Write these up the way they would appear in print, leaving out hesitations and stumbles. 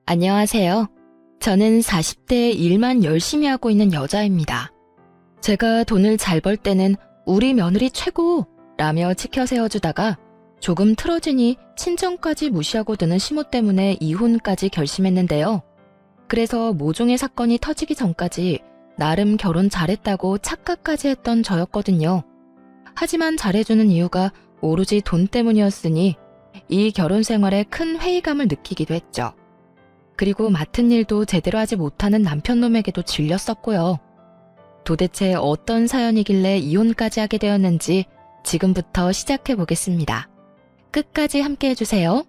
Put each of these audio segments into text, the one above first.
안녕하세요. 저는 40대에 일만 열심히 하고 있는 여자입니다. 제가 돈을 잘 벌 때는 우리 며느리 최고! 라며 치켜 세워주다가 조금 틀어지니 친정까지 무시하고 드는 시모 때문에 이혼까지 결심했는데요. 그래서 모종의 사건이 터지기 전까지 나름 결혼 잘했다고 착각까지 했던 저였거든요. 하지만 잘해주는 이유가 오로지 돈 때문이었으니 이 결혼 생활에 큰 회의감을 느끼기도 했죠. 그리고 맡은 일도 제대로 하지 못하는 남편놈에게도 질렸었고요. 도대체 어떤 사연이길래 이혼까지 하게 되었는지 지금부터 시작해 보겠습니다. 끝까지 함께 해주세요.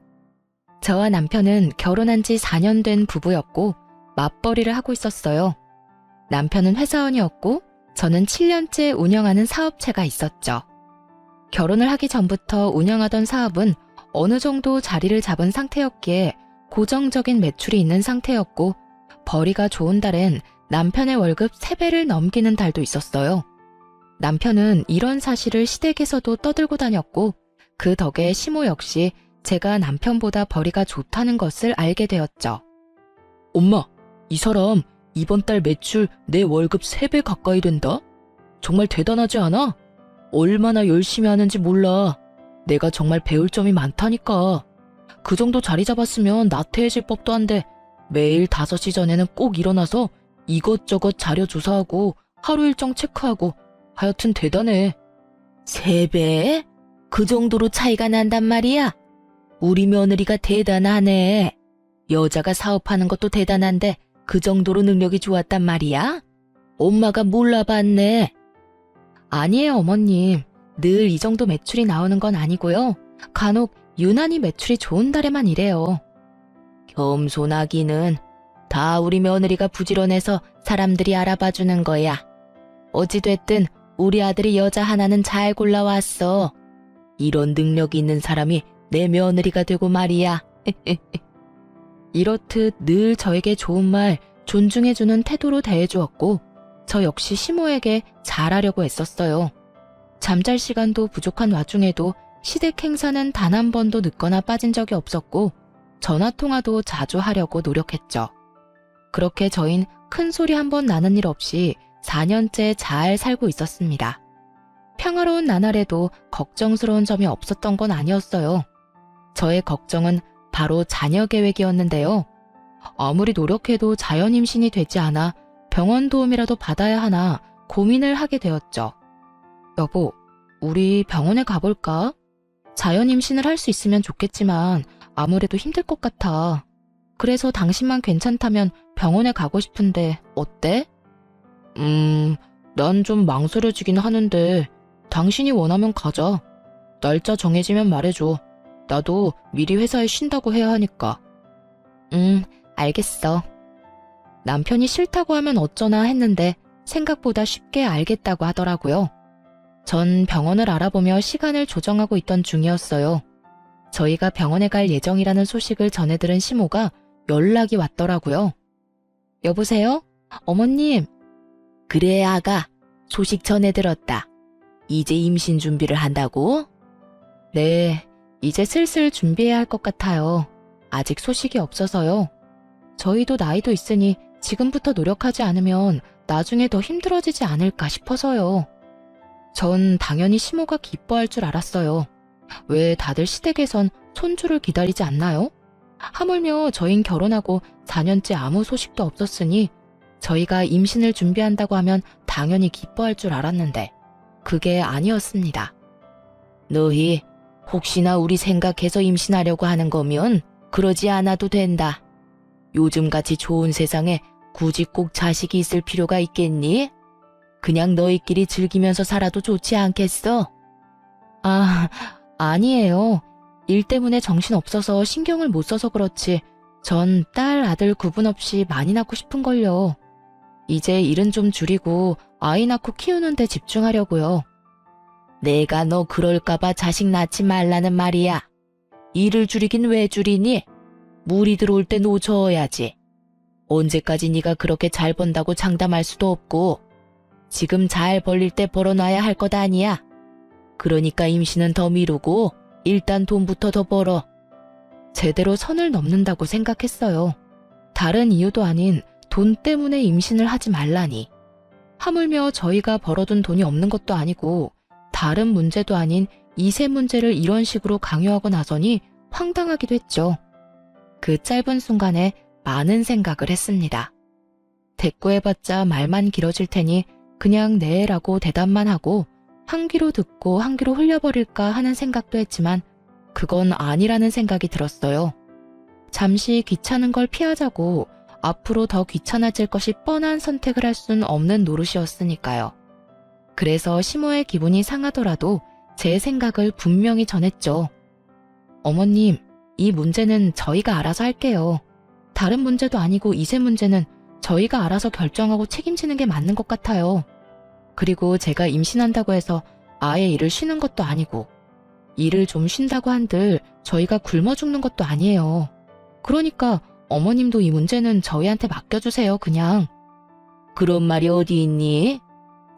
저와 남편은 결혼한 지 4년 된 부부였고 맞벌이를 하고 있었어요. 남편은 회사원이었고 저는 7년째 운영하는 사업체가 있었죠. 결혼을 하기 전부터 운영하던 사업은 어느 정도 자리를 잡은 상태였기에 고정적인 매출이 있는 상태였고 벌이가 좋은 달엔 남편의 월급 3배를 넘기는 달도 있었어요. 남편은 이런 사실을 시댁에서도 떠들고 다녔고 그 덕에 시모 역시 제가 남편보다 벌이가 좋다는 것을 알게 되었죠. 엄마, 이 사람 이번 달 매출 내 월급 3배 가까이 된다? 정말 대단하지 않아? 얼마나 열심히 하는지 몰라. 내가 정말 배울 점이 많다니까. 그 정도 자리 잡았으면 나태해질 법도 한데 매일 5시 전에는 꼭 일어나서 이것저것 자료 조사하고 하루 일정 체크하고 하여튼 대단해. 3배? 그 정도로 차이가 난단 말이야? 우리 며느리가 대단하네. 여자가 사업하는 것도 대단한데 그 정도로 능력이 좋았단 말이야? 엄마가 몰라봤네. 아니에요, 어머님. 늘 이 정도 매출이 나오는 건 아니고요. 간혹 유난히 매출이 좋은 달에만 이래요. 겸손하기는 다 우리 며느리가 부지런해서 사람들이 알아봐주는 거야. 어찌됐든 우리 아들이 여자 하나는 잘 골라왔어. 이런 능력이 있는 사람이 내 며느리가 되고 말이야. 이렇듯 늘 저에게 좋은 말, 존중해주는 태도로 대해주었고 저 역시 시모에게 잘하려고 애썼어요. 잠잘 시간도 부족한 와중에도 시댁 행사는 단 한 번도 늦거나 빠진 적이 없었고 전화통화도 자주 하려고 노력했죠. 그렇게 저흰 큰 소리 한 번 나는 일 없이 4년째 잘 살고 있었습니다. 평화로운 나날에도 걱정스러운 점이 없었던 건 아니었어요. 저의 걱정은 바로 자녀 계획이었는데요. 아무리 노력해도 자연 임신이 되지 않아 병원 도움이라도 받아야 하나 고민을 하게 되었죠. 여보, 우리 병원에 가볼까? 자연 임신을 할 수 있으면 좋겠지만 아무래도 힘들 것 같아. 그래서 당신만 괜찮다면 병원에 가고 싶은데 어때? 난 좀 망설여지긴 하는데 당신이 원하면 가자. 날짜 정해지면 말해줘. 나도 미리 회사에 쉰다고 해야 하니까. 알겠어. 남편이 싫다고 하면 어쩌나 했는데 생각보다 쉽게 알겠다고 하더라고요. 전 병원을 알아보며 시간을 조정하고 있던 중이었어요. 저희가 병원에 갈 예정이라는 소식을 전해 들은 시모가 연락이 왔더라고요. 여보세요? 어머님. 그래, 아가. 소식 전해 들었다. 이제 임신 준비를 한다고? 네, 이제 슬슬 준비해야 할 것 같아요. 아직 소식이 없어서요. 저희도 나이도 있으니 지금부터 노력하지 않으면 나중에 더 힘들어지지 않을까 싶어서요. 전 당연히 시모가 기뻐할 줄 알았어요. 왜 다들 시댁에선 손주를 기다리지 않나요? 하물며 저흰 결혼하고 4년째 아무 소식도 없었으니 저희가 임신을 준비한다고 하면 당연히 기뻐할 줄 알았는데 그게 아니었습니다. 너희 혹시나 우리 생각해서 임신하려고 하는 거면 그러지 않아도 된다. 요즘같이 좋은 세상에 굳이 꼭 자식이 있을 필요가 있겠니? 그냥 너희끼리 즐기면서 살아도 좋지 않겠어? 아니에요. 일 때문에 정신 없어서 신경을 못 써서 그렇지. 전 딸, 아들 구분 없이 많이 낳고 싶은걸요. 이제 일은 좀 줄이고 아이 낳고 키우는 데 집중하려고요. 내가 너 그럴까봐 자식 낳지 말라는 말이야. 일을 줄이긴 왜 줄이니? 물이 들어올 때 놓쳐야지. 언제까지 네가 그렇게 잘 번다고 장담할 수도 없고 지금 잘 벌릴 때 벌어놔야 할 것 아니야. 그러니까 임신은 더 미루고 일단 돈부터 더 벌어. 제대로 선을 넘는다고 생각했어요. 다른 이유도 아닌 돈 때문에 임신을 하지 말라니. 하물며 저희가 벌어둔 돈이 없는 것도 아니고 다른 문제도 아닌 이세 문제를 이런 식으로 강요하고 나서니 황당하기도 했죠. 그 짧은 순간에 많은 생각을 했습니다. 대꾸해봤자 말만 길어질 테니 그냥 네라고 대답만 하고 한 귀로 듣고 한 귀로 흘려버릴까 하는 생각도 했지만 그건 아니라는 생각이 들었어요. 잠시 귀찮은 걸 피하자고 앞으로 더 귀찮아질 것이 뻔한 선택을 할 순 없는 노릇이었으니까요. 그래서 시모의 기분이 상하더라도 제 생각을 분명히 전했죠. 어머님, 이 문제는 저희가 알아서 할게요. 다른 문제도 아니고 이세 문제는 저희가 알아서 결정하고 책임지는 게 맞는 것 같아요. 그리고 제가 임신한다고 해서 아예 일을 쉬는 것도 아니고 일을 좀 쉰다고 한들 저희가 굶어 죽는 것도 아니에요. 그러니까 어머님도 이 문제는 저희한테 맡겨주세요, 그냥. 그런 말이 어디 있니?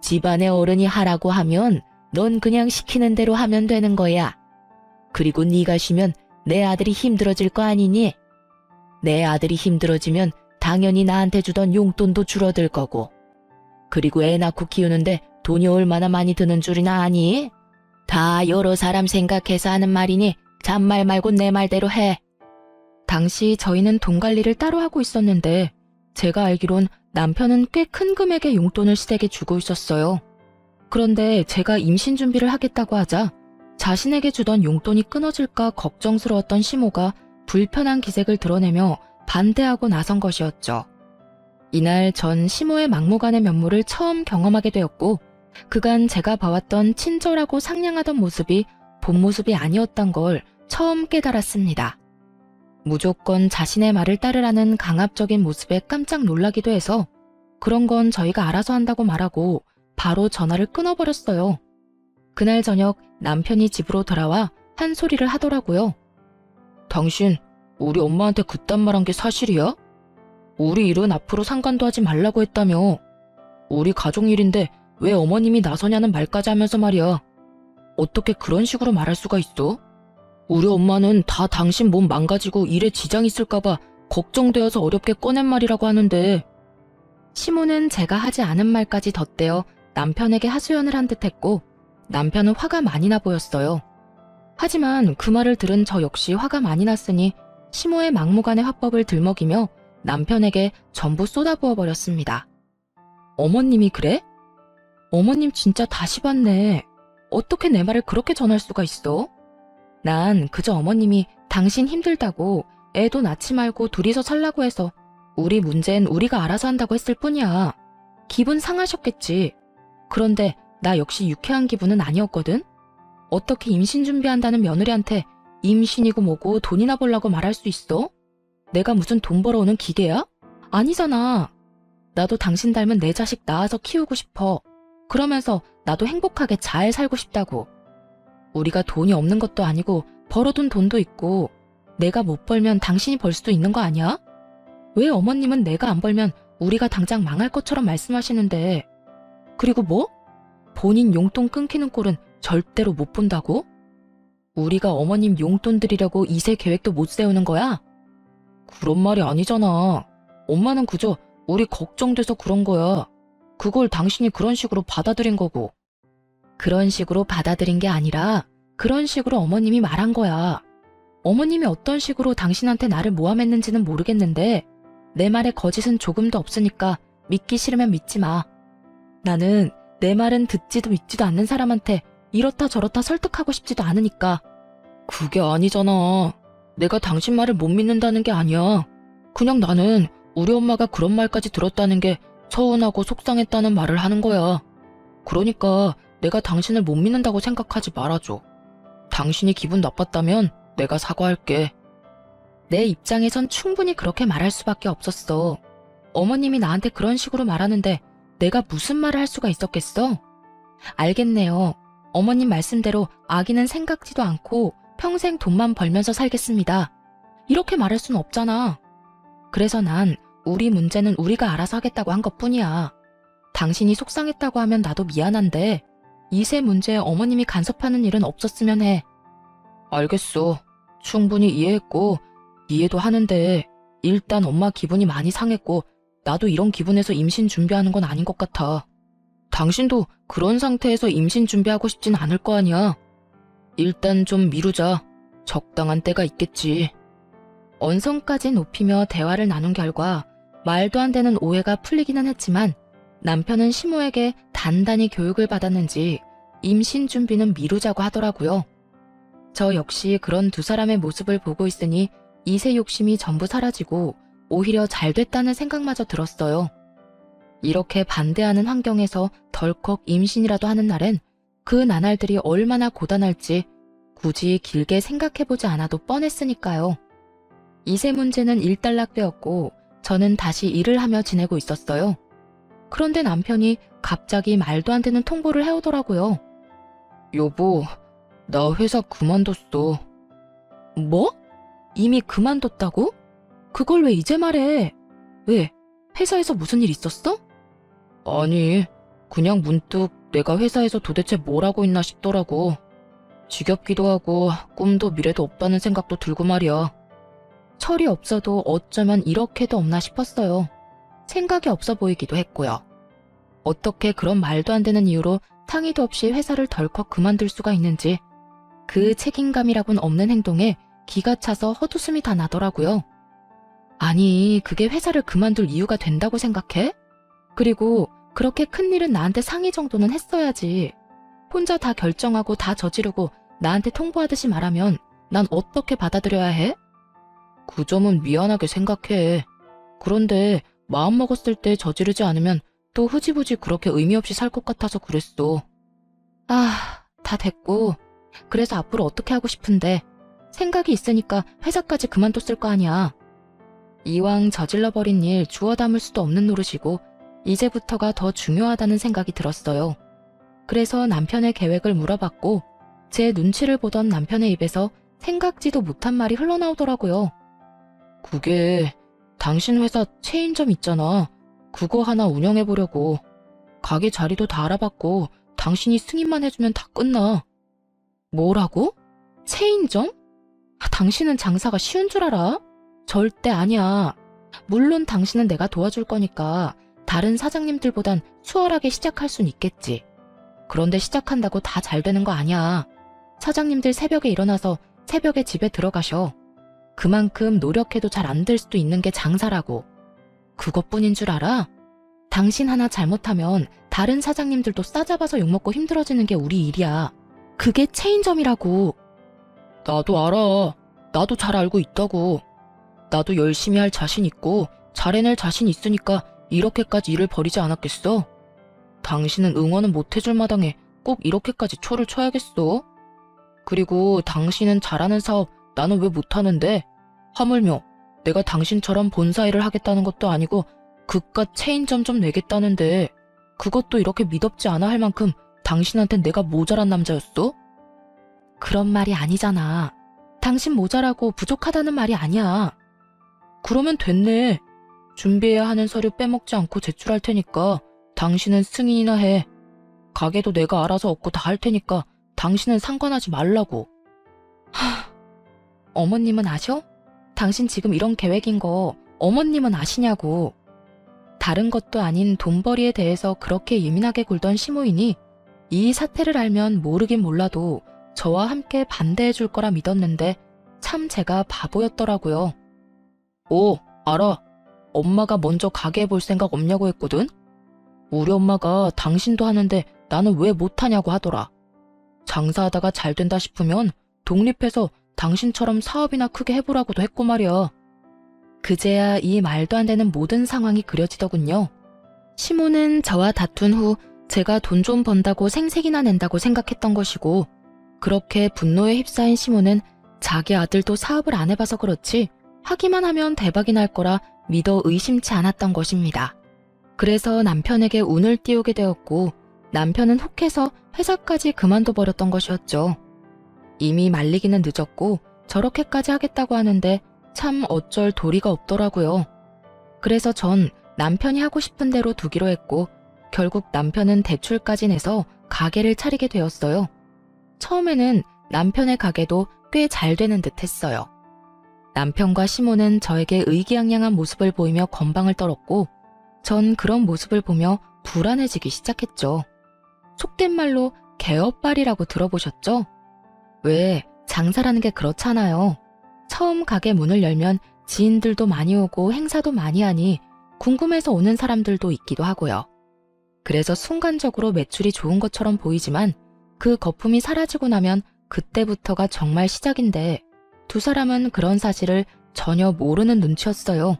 집안의 어른이 하라고 하면 넌 그냥 시키는 대로 하면 되는 거야. 그리고 네가 쉬면 내 아들이 힘들어질 거 아니니? 내 아들이 힘들어지면 당연히 나한테 주던 용돈도 줄어들 거고. 그리고 애 낳고 키우는데 돈이 얼마나 많이 드는 줄이나 아니? 다 여러 사람 생각해서 하는 말이니 잔말 말고 내 말대로 해. 당시 저희는 돈 관리를 따로 하고 있었는데 제가 알기론 남편은 꽤 큰 금액의 용돈을 시댁에 주고 있었어요. 그런데 제가 임신 준비를 하겠다고 하자 자신에게 주던 용돈이 끊어질까 걱정스러웠던 시모가 불편한 기색을 드러내며 반대하고 나선 것이었죠. 이날 전 시모의 막무가내 면모를 처음 경험하게 되었고 그간 제가 봐왔던 친절하고 상냥하던 모습이 본 모습이 아니었던 걸 처음 깨달았습니다. 무조건 자신의 말을 따르라는 강압적인 모습에 깜짝 놀라기도 해서 그런 건 저희가 알아서 한다고 말하고 바로 전화를 끊어버렸어요. 그날 저녁 남편이 집으로 돌아와 한 소리를 하더라고요. 당신 우리 엄마한테 그딴 말 한 게 사실이야? 우리 일은 앞으로 상관도 하지 말라고 했다며. 우리 가족 일인데 왜 어머님이 나서냐는 말까지 하면서 말이야. 어떻게 그런 식으로 말할 수가 있어? 우리 엄마는 다 당신 몸 망가지고 일에 지장 있을까봐 걱정되어서 어렵게 꺼낸 말이라고 하는데. 시모는 제가 하지 않은 말까지 덧대어 남편에게 하소연을 한 듯했고 남편은 화가 많이 나 보였어요. 하지만 그 말을 들은 저 역시 화가 많이 났으니 시모의 막무가내 화법을 들먹이며 남편에게 전부 쏟아부어 버렸습니다. 어머님이 그래? 어머님 진짜 다시 봤네. 어떻게 내 말을 그렇게 전할 수가 있어? 난 그저 어머님이 당신 힘들다고 애도 낳지 말고 둘이서 살라고 해서 우리 문제는 우리가 알아서 한다고 했을 뿐이야. 기분 상하셨겠지. 그런데 나 역시 유쾌한 기분은 아니었거든. 어떻게 임신 준비한다는 며느리한테 임신이고 뭐고 돈이나 벌라고 말할 수 있어? 내가 무슨 돈 벌어오는 기계야? 아니잖아. 나도 당신 닮은 내 자식 낳아서 키우고 싶어. 그러면서 나도 행복하게 잘 살고 싶다고. 우리가 돈이 없는 것도 아니고 벌어둔 돈도 있고 내가 못 벌면 당신이 벌 수도 있는 거 아니야? 왜 어머님은 내가 안 벌면 우리가 당장 망할 것처럼 말씀하시는데. 그리고 뭐? 본인 용돈 끊기는 꼴은 절대로 못 본다고? 우리가 어머님 용돈 드리려고 이세 계획도 못 세우는 거야? 그런 말이 아니잖아. 엄마는 그저 우리 걱정돼서 그런 거야. 그걸 당신이 그런 식으로 받아들인 거고. 그런 식으로 받아들인 게 아니라 그런 식으로 어머님이 말한 거야. 어머님이 어떤 식으로 당신한테 나를 모함했는지는 모르겠는데 내 말에 거짓은 조금도 없으니까 믿기 싫으면 믿지 마. 나는 내 말은 듣지도 믿지도 않는 사람한테 이렇다 저렇다 설득하고 싶지도 않으니까. 그게 아니잖아. 내가 당신 말을 못 믿는다는 게 아니야. 그냥 나는 우리 엄마가 그런 말까지 들었다는 게 서운하고 속상했다는 말을 하는 거야. 그러니까 내가 당신을 못 믿는다고 생각하지 말아줘. 당신이 기분 나빴다면 내가 사과할게. 내 입장에선 충분히 그렇게 말할 수밖에 없었어. 어머님이 나한테 그런 식으로 말하는데 내가 무슨 말을 할 수가 있었겠어? 알겠네요. 어머님 말씀대로 아기는 생각지도 않고 평생 돈만 벌면서 살겠습니다. 이렇게 말할 수는 없잖아. 그래서 난 우리 문제는 우리가 알아서 하겠다고 한 것뿐이야. 당신이 속상했다고 하면 나도 미안한데 이세 문제에 어머님이 간섭하는 일은 없었으면 해. 알겠어. 충분히 이해했고 이해도 하는데 일단 엄마 기분이 많이 상했고 나도 이런 기분에서 임신 준비하는 건 아닌 것 같아. 당신도 그런 상태에서 임신 준비하고 싶진 않을 거 아니야. 일단 좀 미루자. 적당한 때가 있겠지. 언성까지 높이며 대화를 나눈 결과 말도 안 되는 오해가 풀리기는 했지만 남편은 시모에게 단단히 교육을 받았는지 임신 준비는 미루자고 하더라고요. 저 역시 그런 두 사람의 모습을 보고 있으니 이세 욕심이 전부 사라지고 오히려 잘 됐다는 생각마저 들었어요. 이렇게 반대하는 환경에서 덜컥 임신이라도 하는 날엔 그 나날들이 얼마나 고단할지 굳이 길게 생각해보지 않아도 뻔했으니까요. 이세 문제는 일단락되었고 저는 다시 일을 하며 지내고 있었어요. 그런데 남편이 갑자기 말도 안 되는 통보를 해오더라고요. 여보, 나 회사 그만뒀어. 뭐? 이미 그만뒀다고? 그걸 왜 이제 말해? 왜? 회사에서 무슨 일 있었어? 아니, 그냥 문득 내가 회사에서 도대체 뭘 하고 있나 싶더라고. 지겹기도 하고 꿈도 미래도 없다는 생각도 들고 말이야. 철이 없어도 어쩌면 이렇게도 없나 싶었어요. 생각이 없어 보이기도 했고요. 어떻게 그런 말도 안 되는 이유로 상의도 없이 회사를 덜컥 그만둘 수가 있는지 그 책임감이라곤 없는 행동에 기가 차서 헛웃음이 다 나더라고요. 아니, 그게 회사를 그만둘 이유가 된다고 생각해? 그리고 그렇게 큰일은 나한테 상의 정도는 했어야지. 혼자 다 결정하고 다 저지르고 나한테 통보하듯이 말하면 난 어떻게 받아들여야 해? 그 점은 미안하게 생각해. 그런데 마음먹었을 때 저지르지 않으면 또 흐지부지 그렇게 의미 없이 살 것 같아서 그랬어. 다 됐고. 그래서 앞으로 어떻게 하고 싶은데 생각이 있으니까 회사까지 그만뒀을 거 아니야. 이왕 저질러버린 일 주워 담을 수도 없는 노릇이고 이제부터가 더 중요하다는 생각이 들었어요. 그래서 남편의 계획을 물어봤고 제 눈치를 보던 남편의 입에서 생각지도 못한 말이 흘러나오더라고요. 그게 당신 회사 체인점 있잖아. 그거 하나 운영해보려고. 가게 자리도 다 알아봤고 당신이 승인만 해주면 다 끝나. 뭐라고? 체인점? 당신은 장사가 쉬운 줄 알아? 절대 아니야. 물론 당신은 내가 도와줄 거니까 다른 사장님들보단 수월하게 시작할 순 있겠지. 그런데 시작한다고 다 잘 되는 거 아니야. 사장님들 새벽에 일어나서 새벽에 집에 들어가셔. 그만큼 노력해도 잘 안 될 수도 있는 게 장사라고. 그것뿐인 줄 알아? 당신 하나 잘못하면 다른 사장님들도 싸잡아서 욕먹고 힘들어지는 게 우리 일이야. 그게 체인점이라고. 나도 알아. 나도 잘 알고 있다고. 나도 열심히 할 자신 있고 잘 해낼 자신 있으니까 이렇게까지 일을 벌이지 않았겠어? 당신은 응원은 못해줄 마당에 꼭 이렇게까지 초를 쳐야겠어? 그리고 당신은 잘하는 사업 나는 왜 못하는데? 하물며 내가 당신처럼 본사 일을 하겠다는 것도 아니고 그깟 체인점 좀 내겠다는데 그것도 이렇게 미덥지 않아 할 만큼 당신한텐 내가 모자란 남자였어? 그런 말이 아니잖아. 당신 모자라고 부족하다는 말이 아니야. 그러면 됐네. 준비해야 하는 서류 빼먹지 않고 제출할 테니까 당신은 승인이나 해. 가게도 내가 알아서 얻고 다 할 테니까 당신은 상관하지 말라고. 어머님은 아셔? 당신 지금 이런 계획인 거 어머님은 아시냐고. 다른 것도 아닌 돈벌이에 대해서 그렇게 예민하게 굴던 시모이니 이 사태를 알면 모르긴 몰라도 저와 함께 반대해 줄 거라 믿었는데 참 제가 바보였더라고요. 알아. 엄마가 먼저 가게 해볼 생각 없냐고 했거든? 우리 엄마가 당신도 하는데 나는 왜 못하냐고 하더라. 장사하다가 잘 된다 싶으면 독립해서 당신처럼 사업이나 크게 해보라고도 했고 말이야. 그제야 이 말도 안 되는 모든 상황이 그려지더군요. 시모는 저와 다툰 후 제가 돈 좀 번다고 생색이나 낸다고 생각했던 것이고 그렇게 분노에 휩싸인 시모는 자기 아들도 사업을 안 해봐서 그렇지 하기만 하면 대박이 날 거라 믿어 의심치 않았던 것입니다. 그래서 남편에게 운을 띄우게 되었고 남편은 혹해서 회사까지 그만둬버렸던 것이었죠. 이미 말리기는 늦었고 저렇게까지 하겠다고 하는데 참 어쩔 도리가 없더라고요. 그래서 전 남편이 하고 싶은 대로 두기로 했고 결국 남편은 대출까지 내서 가게를 차리게 되었어요. 처음에는 남편의 가게도 꽤 잘 되는 듯 했어요. 남편과 시모는 저에게 의기양양한 모습을 보이며 건방을 떨었고 전 그런 모습을 보며 불안해지기 시작했죠. 속된 말로 개업발이라고 들어보셨죠? 왜 장사라는 게 그렇잖아요. 처음 가게 문을 열면 지인들도 많이 오고 행사도 많이 하니 궁금해서 오는 사람들도 있기도 하고요. 그래서 순간적으로 매출이 좋은 것처럼 보이지만 그 거품이 사라지고 나면 그때부터가 정말 시작인데 두 사람은 그런 사실을 전혀 모르는 눈치였어요.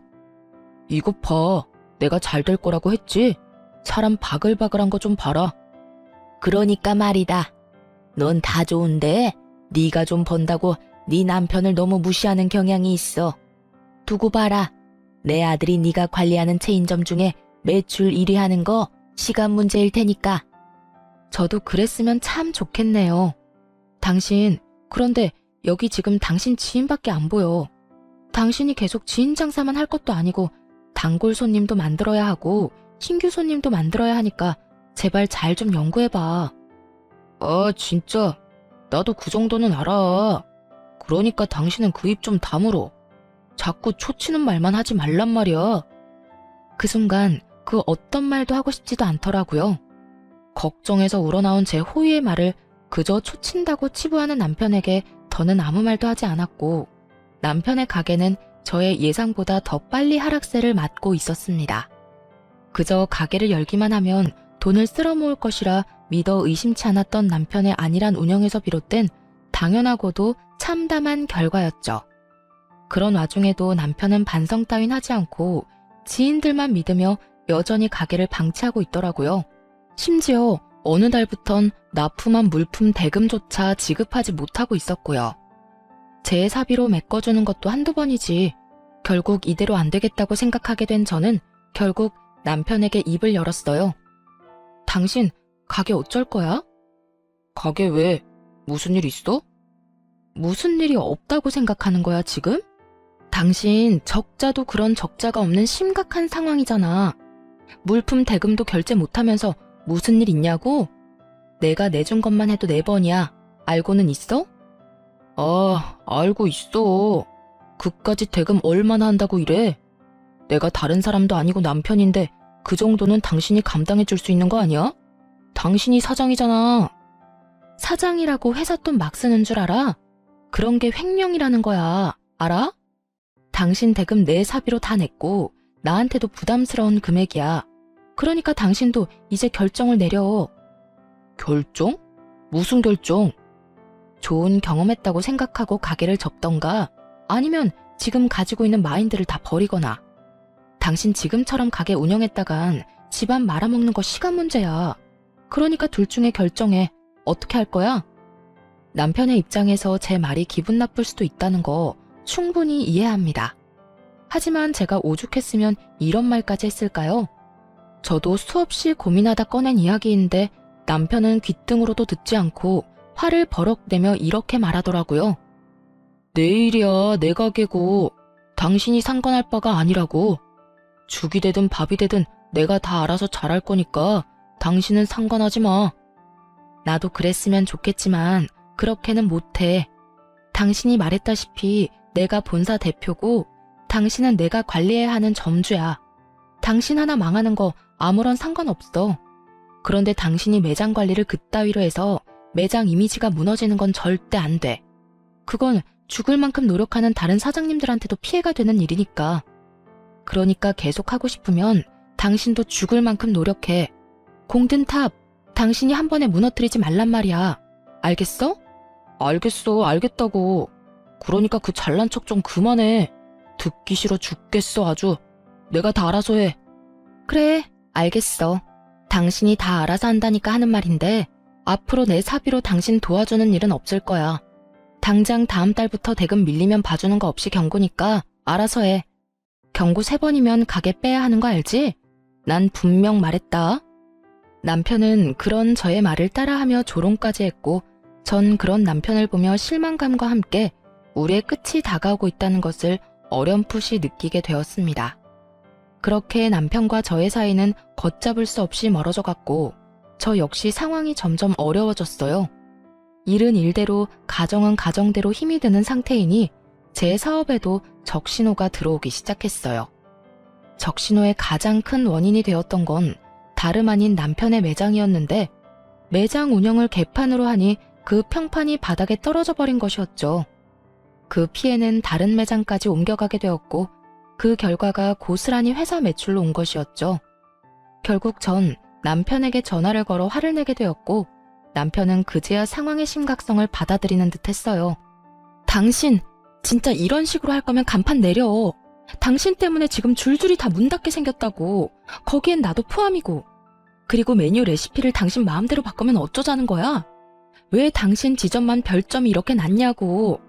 이것 봐. 내가 잘 될 거라고 했지? 사람 바글바글한 거 좀 봐라. 그러니까 말이다. 넌 다 좋은데 네가 좀 번다고 네 남편을 너무 무시하는 경향이 있어. 두고 봐라. 내 아들이 네가 관리하는 체인점 중에 매출 1위 하는 거 시간 문제일 테니까. 저도 그랬으면 참 좋겠네요. 당신, 그런데 여기 지금 당신 지인밖에 안 보여. 당신이 계속 지인 장사만 할 것도 아니고 단골 손님도 만들어야 하고 신규 손님도 만들어야 하니까 제발 잘 좀 연구해봐. 아, 진짜. 나도 그 정도는 알아. 그러니까 당신은 그 입 좀 다물어. 자꾸 초치는 말만 하지 말란 말이야. 그 순간 그 어떤 말도 하고 싶지도 않더라고요. 걱정해서 우러나온 제 호의의 말을 그저 초친다고 치부하는 남편에게 더는 아무 말도 하지 않았고 남편의 가게는 저의 예상보다 더 빨리 하락세를 맞고 있었습니다. 그저 가게를 열기만 하면 돈을 쓸어모을 것이라 믿어 의심치 않았던 남편의 안일한 운영에서 비롯된 당연하고도 참담한 결과였죠. 그런 와중에도 남편은 반성 따윈 하지 않고 지인들만 믿으며 여전히 가게를 방치하고 있더라고요. 심지어 어느 달부턴 납품한 물품 대금조차 지급하지 못하고 있었고요. 제 사비로 메꿔주는 것도 한두 번이지. 결국 이대로 안 되겠다고 생각하게 된 저는 결국 남편에게 입을 열었어요. 당신 가게 어쩔 거야? 가게 왜? 무슨 일 있어? 무슨 일이 없다고 생각하는 거야 지금? 당신 적자도 그런 적자가 없는 심각한 상황이잖아. 물품 대금도 결제 못하면서 무슨 일 있냐고? 내가 내준 것만 해도 4번이야. 알고는 있어? 아, 알고 있어. 그까지 대금 얼마나 한다고 이래? 내가 다른 사람도 아니고 남편인데 그 정도는 당신이 감당해 줄 수 있는 거 아니야? 당신이 사장이잖아. 사장이라고 회사 돈 막 쓰는 줄 알아? 그런 게 횡령이라는 거야. 알아? 당신 대금 내 사비로 다 냈고 나한테도 부담스러운 금액이야. 그러니까 당신도 이제 결정을 내려. 결정? 무슨 결정? 좋은 경험했다고 생각하고 가게를 접던가 아니면 지금 가지고 있는 마인드를 다 버리거나. 당신 지금처럼 가게 운영했다간 집안 말아먹는 거 시간 문제야. 그러니까 둘 중에 결정해. 어떻게 할 거야? 남편의 입장에서 제 말이 기분 나쁠 수도 있다는 거 충분히 이해합니다. 하지만 제가 오죽했으면 이런 말까지 했을까요? 저도 수없이 고민하다 꺼낸 이야기인데 남편은 귓등으로도 듣지 않고 화를 버럭 내며 이렇게 말하더라고요. 내 일이야, 내 가게고 당신이 상관할 바가 아니라고. 죽이 되든 밥이 되든 내가 다 알아서 잘할 거니까 당신은 상관하지 마. 나도 그랬으면 좋겠지만 그렇게는 못해. 당신이 말했다시피 내가 본사 대표고 당신은 내가 관리해야 하는 점주야. 당신 하나 망하는 거 아무런 상관없어. 그런데 당신이 매장 관리를 그따위로 해서 매장 이미지가 무너지는 건 절대 안 돼. 그건 죽을 만큼 노력하는 다른 사장님들한테도 피해가 되는 일이니까. 그러니까 계속 하고 싶으면 당신도 죽을 만큼 노력해. 공든 탑, 당신이 한 번에 무너뜨리지 말란 말이야. 알겠어? 알겠어, 알겠다고. 그러니까 그 잘난 척 좀 그만해. 듣기 싫어 죽겠어 아주. 내가 다 알아서 해. 그래, 알겠어. 당신이 다 알아서 한다니까 하는 말인데 앞으로 내 사비로 당신 도와주는 일은 없을 거야. 당장 다음 달부터 대금 밀리면 봐주는 거 없이 경고니까 알아서 해. 경고 3번이면 가게 빼야 하는 거 알지? 난 분명 말했다. 남편은 그런 저의 말을 따라하며 조롱까지 했고 전 그런 남편을 보며 실망감과 함께 우리의 끝이 다가오고 있다는 것을 어렴풋이 느끼게 되었습니다. 그렇게 남편과 저의 사이는 걷잡을 수 없이 멀어져 갔고 저 역시 상황이 점점 어려워졌어요. 일은 일대로 가정은 가정대로 힘이 드는 상태이니 제 사업에도 적신호가 들어오기 시작했어요. 적신호의 가장 큰 원인이 되었던 건 다름 아닌 남편의 매장이었는데 매장 운영을 개판으로 하니 그 평판이 바닥에 떨어져 버린 것이었죠. 그 피해는 다른 매장까지 옮겨가게 되었고 그 결과가 고스란히 회사 매출로 온 것이었죠. 결국 전 남편에게 전화를 걸어 화를 내게 되었고 남편은 그제야 상황의 심각성을 받아들이는 듯 했어요. 당신 진짜 이런 식으로 할 거면 간판 내려. 당신 때문에 지금 줄줄이 다 문 닫게 생겼다고. 거기엔 나도 포함이고. 그리고 메뉴 레시피를 당신 마음대로 바꾸면 어쩌자는 거야? 왜 당신 지점만 별점이 이렇게 낮냐고.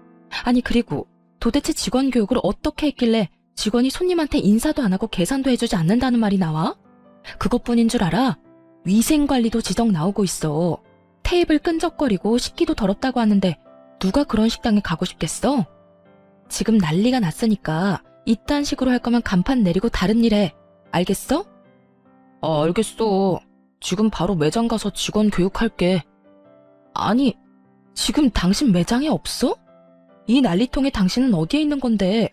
아니 그리고 도대체 직원 교육을 어떻게 했길래 직원이 손님한테 인사도 안 하고 계산도 해주지 않는다는 말이 나와? 그것뿐인 줄 알아? 위생관리도 지적 나오고 있어. 테이블 끈적거리고 식기도 더럽다고 하는데 누가 그런 식당에 가고 싶겠어? 지금 난리가 났으니까 이딴 식으로 할 거면 간판 내리고 다른 일 해. 알겠어? 알겠어. 지금 바로 매장 가서 직원 교육할게. 아니, 지금 당신 매장에 없어? 이 난리통에 당신은 어디에 있는 건데?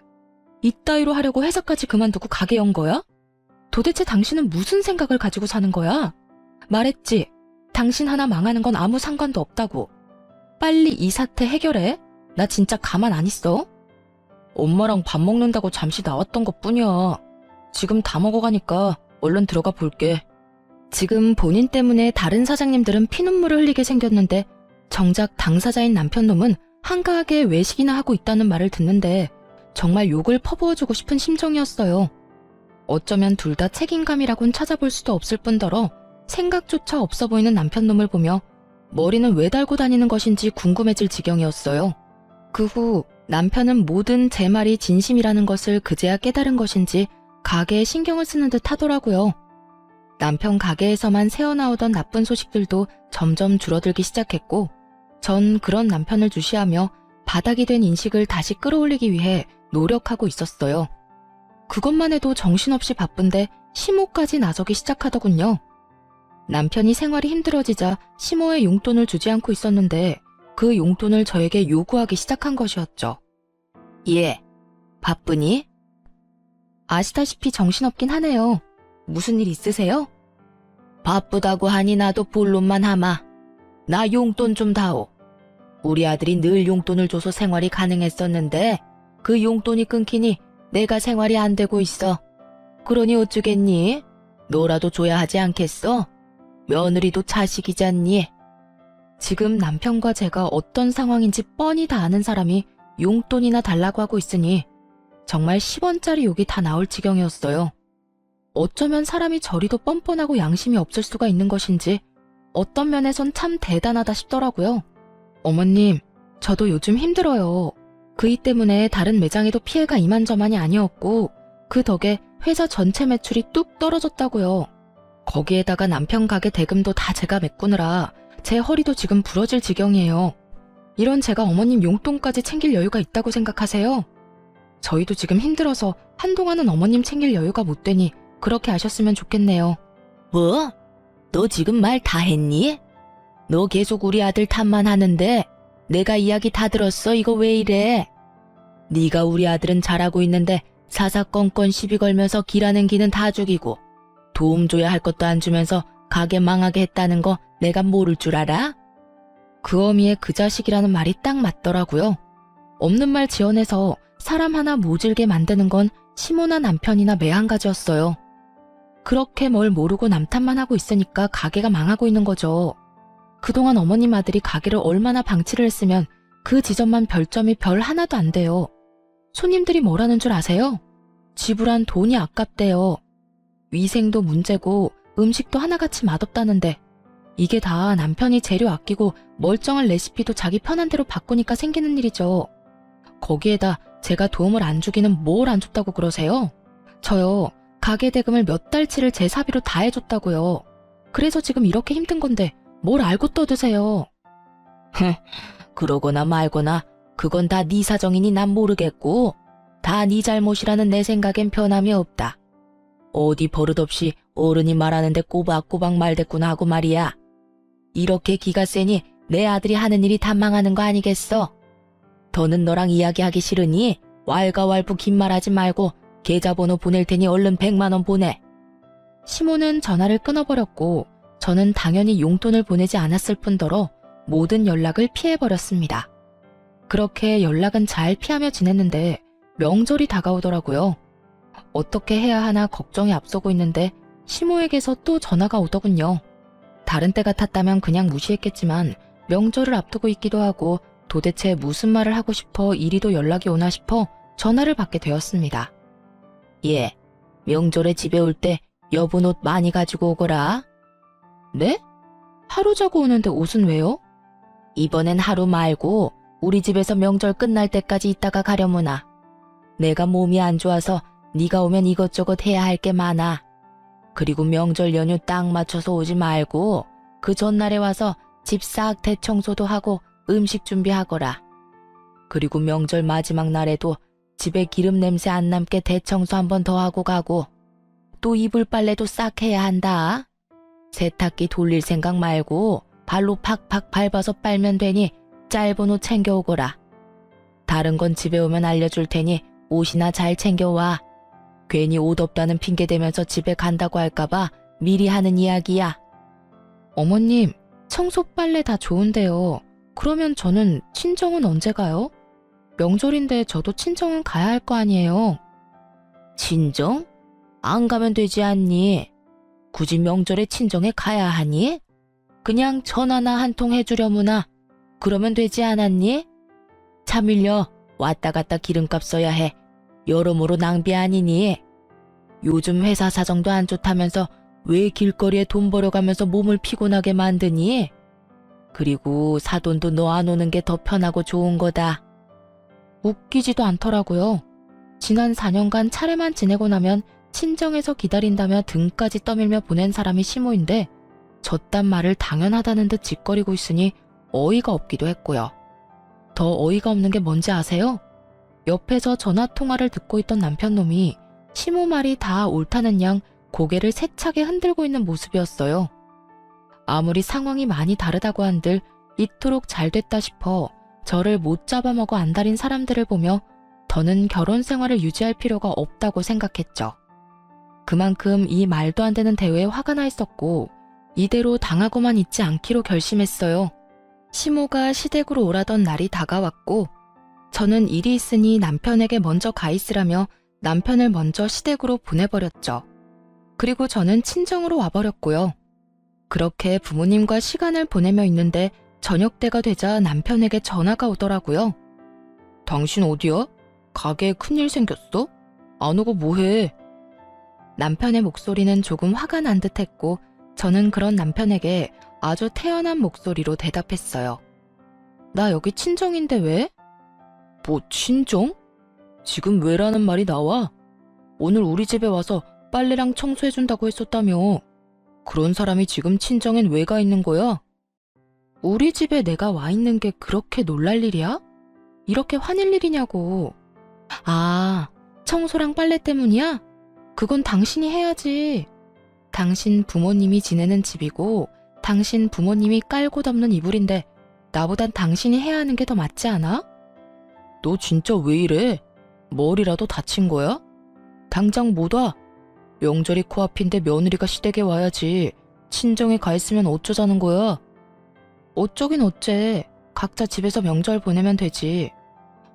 이따위로 하려고 회사까지 그만두고 가게 연 거야? 도대체 당신은 무슨 생각을 가지고 사는 거야? 말했지. 당신 하나 망하는 건 아무 상관도 없다고. 빨리 이 사태 해결해. 나 진짜 가만 안 있어. 엄마랑 밥 먹는다고 잠시 나왔던 것뿐이야. 지금 다 먹어가니까 얼른 들어가 볼게. 지금 본인 때문에 다른 사장님들은 피눈물을 흘리게 생겼는데 정작 당사자인 남편놈은 한가하게 외식이나 하고 있다는 말을 듣는데 정말 욕을 퍼부어주고 싶은 심정이었어요. 어쩌면 둘 다 책임감이라곤 찾아볼 수도 없을 뿐더러 생각조차 없어 보이는 남편놈을 보며 머리는 왜 달고 다니는 것인지 궁금해질 지경이었어요. 그 후 남편은 모든 제 말이 진심이라는 것을 그제야 깨달은 것인지 가게에 신경을 쓰는 듯 하더라고요. 남편 가게에서만 새어나오던 나쁜 소식들도 점점 줄어들기 시작했고 전 그런 남편을 주시하며 바닥이 된 인식을 다시 끌어올리기 위해 노력하고 있었어요. 그것만 해도 정신없이 바쁜데 시모까지 나서기 시작하더군요. 남편이 생활이 힘들어지자 시모의 용돈을 주지 않고 있었는데 그 용돈을 저에게 요구하기 시작한 것이었죠. 예, 바쁘니? 아시다시피 정신없긴 하네요. 무슨 일 있으세요? 바쁘다고 하니 나도 본론만 하마. 나 용돈 좀 다오. 우리 아들이 늘 용돈을 줘서 생활이 가능했었는데 그 용돈이 끊기니 내가 생활이 안 되고 있어. 그러니 어쩌겠니? 너라도 줘야 하지 않겠어? 며느리도 자식이잖니. 지금 남편과 제가 어떤 상황인지 뻔히 다 아는 사람이 용돈이나 달라고 하고 있으니 정말 10원짜리 욕이 다 나올 지경이었어요. 어쩌면 사람이 저리도 뻔뻔하고 양심이 없을 수가 있는 것인지 어떤 면에선 참 대단하다 싶더라고요. 어머님, 저도 요즘 힘들어요. 그 일 때문에 다른 매장에도 피해가 이만저만이 아니었고 그 덕에 회사 전체 매출이 뚝 떨어졌다고요. 거기에다가 남편 가게 대금도 다 제가 메꾸느라 제 허리도 지금 부러질 지경이에요. 이런 제가 어머님 용돈까지 챙길 여유가 있다고 생각하세요? 저희도 지금 힘들어서 한동안은 어머님 챙길 여유가 못 되니 그렇게 아셨으면 좋겠네요. 뭐? 너 지금 말 다 했니? 너 계속 우리 아들 탓만 하는데 내가 이야기 다 들었어. 이거 왜 이래? 네가 우리 아들은 잘하고 있는데 사사건건 시비 걸면서 길하는 기는 다 죽이고 도움 줘야 할 것도 안 주면서 가게 망하게 했다는 거 내가 모를 줄 알아? 그 어미의 그 자식이라는 말이 딱 맞더라고요. 없는 말 지어내서 사람 하나 모질게 만드는 건 시모나 남편이나 매한가지였어요. 그렇게 뭘 모르고 남 탓만 하고 있으니까 가게가 망하고 있는 거죠. 그동안 어머님 아들이 가게를 얼마나 방치를 했으면 그 지점만 별점이 별 하나도 안 돼요. 손님들이 뭐라는 줄 아세요? 지불한 돈이 아깝대요. 위생도 문제고 음식도 하나같이 맛없다는데 이게 다 남편이 재료 아끼고 멀쩡한 레시피도 자기 편한 대로 바꾸니까 생기는 일이죠. 거기에다 제가 도움을 안 주기는 뭘 안 줬다고 그러세요? 저요, 가게 대금을 몇 달치를 제 사비로 다 해줬다고요. 그래서 지금 이렇게 힘든 건데 뭘 알고 떠드세요. 그러거나 말거나 그건 다 네 사정이니 난 모르겠고 다 네 잘못이라는 내 생각엔 변함이 없다. 어디 버릇없이 어른이 말하는데 꼬박꼬박 말대꾸나 하고 말이야. 이렇게 기가 세니 내 아들이 하는 일이 다 망하는 거 아니겠어? 더는 너랑 이야기하기 싫으니 왈가왈부 긴 말하지 말고 계좌번호 보낼 테니 얼른 100만 원 보내. 시모는 전화를 끊어버렸고 저는 당연히 용돈을 보내지 않았을 뿐더러 모든 연락을 피해버렸습니다. 그렇게 연락은 잘 피하며 지냈는데 명절이 다가오더라고요. 어떻게 해야 하나 걱정이 앞서고 있는데 시모에게서 또 전화가 오더군요. 다른 때 같았다면 그냥 무시했겠지만 명절을 앞두고 있기도 하고 도대체 무슨 말을 하고 싶어 이리도 연락이 오나 싶어 전화를 받게 되었습니다. 예, 명절에 집에 올 때 여분 옷 많이 가지고 오거라. 네? 하루 자고 오는데 옷은 왜요? 이번엔 하루 말고 우리 집에서 명절 끝날 때까지 있다가 가려무나. 내가 몸이 안 좋아서 네가 오면 이것저것 해야 할 게 많아. 그리고 명절 연휴 딱 맞춰서 오지 말고 그 전날에 와서 집 싹 대청소도 하고 음식 준비하거라. 그리고 명절 마지막 날에도 집에 기름 냄새 안 남게 대청소 한 번 더 하고 가고 또 이불 빨래도 싹 해야 한다. 세탁기 돌릴 생각 말고 발로 팍팍 밟아서 빨면 되니 짧은 옷 챙겨오거라. 다른 건 집에 오면 알려줄 테니 옷이나 잘 챙겨와. 괜히 옷 없다는 핑계 대면서 집에 간다고 할까봐 미리 하는 이야기야. 어머님, 청소 빨래 다 좋은데요. 그러면 저는 친정은 언제 가요? 명절인데 저도 친정은 가야 할 거 아니에요. 친정? 안 가면 되지 않니? 굳이 명절에 친정에 가야 하니? 그냥 전화나 한 통 해주려무나. 그러면 되지 않았니? 차 밀려 왔다 갔다 기름값 써야 해. 여러모로 낭비 아니니? 요즘 회사 사정도 안 좋다면서 왜 길거리에 돈 벌어가면서 몸을 피곤하게 만드니? 그리고 사돈도 너 안 오는 게 더 편하고 좋은 거다. 웃기지도 않더라고요. 지난 4년간 차례만 지내고 나면 친정에서 기다린다며 등까지 떠밀며 보낸 사람이 시모인데 저딴 말을 당연하다는 듯 짓거리고 있으니 어이가 없기도 했고요. 더 어이가 없는 게 뭔지 아세요? 옆에서 전화통화를 듣고 있던 남편놈이 시모 말이 다 옳다는 양 고개를 세차게 흔들고 있는 모습이었어요. 아무리 상황이 많이 다르다고 한들 이토록 잘 됐다 싶어 저를 못 잡아먹어 안달인 사람들을 보며 더는 결혼 생활을 유지할 필요가 없다고 생각했죠. 그만큼 이 말도 안 되는 대회에 화가 나 있었고 이대로 당하고만 있지 않기로 결심했어요. 시모가 시댁으로 오라던 날이 다가왔고 저는 일이 있으니 남편에게 먼저 가 있으라며 남편을 먼저 시댁으로 보내버렸죠. 그리고 저는 친정으로 와버렸고요. 그렇게 부모님과 시간을 보내며 있는데 저녁 때가 되자 남편에게 전화가 오더라고요. 당신 어디야? 가게에 큰일 생겼어? 안 오고 뭐해? 남편의 목소리는 조금 화가 난 듯했고 저는 그런 남편에게 아주 태연한 목소리로 대답했어요. 나 여기 친정인데 왜? 뭐 친정? 지금 왜라는 말이 나와? 오늘 우리 집에 와서 빨래랑 청소해준다고 했었다며. 그런 사람이 지금 친정엔 왜 가 있는 거야? 우리 집에 내가 와 있는 게 그렇게 놀랄 일이야? 이렇게 화낼 일이냐고. 아, 청소랑 빨래 때문이야? 그건 당신이 해야지. 당신 부모님이 지내는 집이고 당신 부모님이 깔고 덮는 이불인데 나보단 당신이 해야 하는 게 더 맞지 않아? 너 진짜 왜 이래? 머리라도 다친 거야? 당장 못 와. 명절이 코앞인데 며느리가 시댁에 와야지. 친정에 가 있으면 어쩌자는 거야? 어쩌긴 어째. 각자 집에서 명절 보내면 되지.